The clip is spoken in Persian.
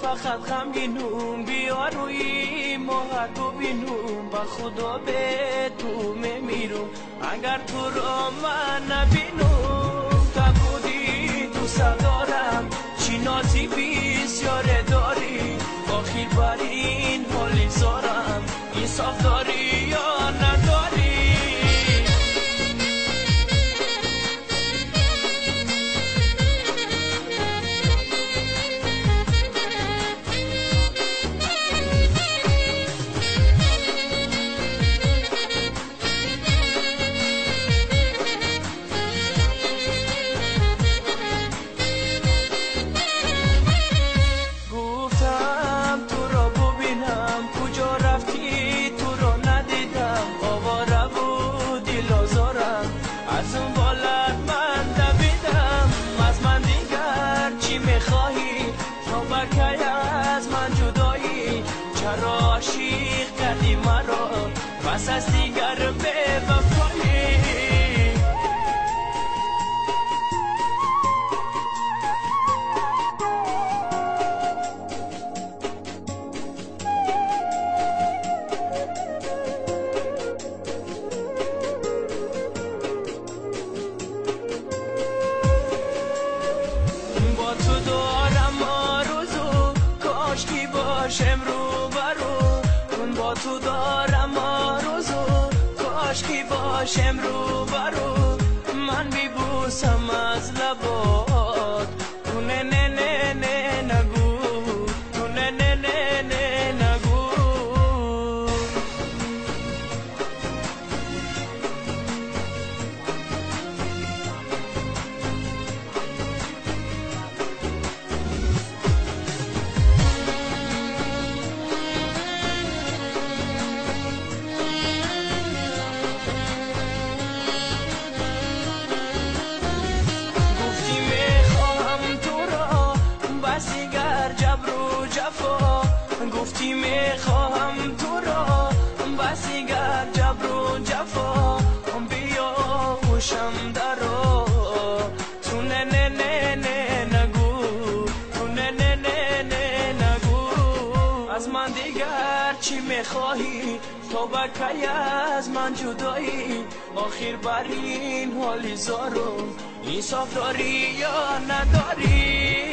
فقط غمگینم بیا روی ماهر ببینم با خدا به تو میمیرم اگر تو را من نبینم تا بودی دوست دارم چی نازی بسیار داری آخر بر این حالی زارم انصاف داری یا نداری عاشق کردی مرا بس از دیگر به وفایی با تو دارم آرزو کاشکی باشم رو برو با تو دارم آرزو کاشکی باشم رو برو من بیبوسم از لبات تو نه نه نه نه نگو تو نه نه نه نه نگو گفتی میخواهم تو را بسی گر جبر و جفا بیا هوشم درا تو نه نه نه نه نگو تو نه نه نه نه نگو از من دیگر چی میخواهی تو بکی از من جدایی آخر بر این حالی زارم انصاف داری یا نداری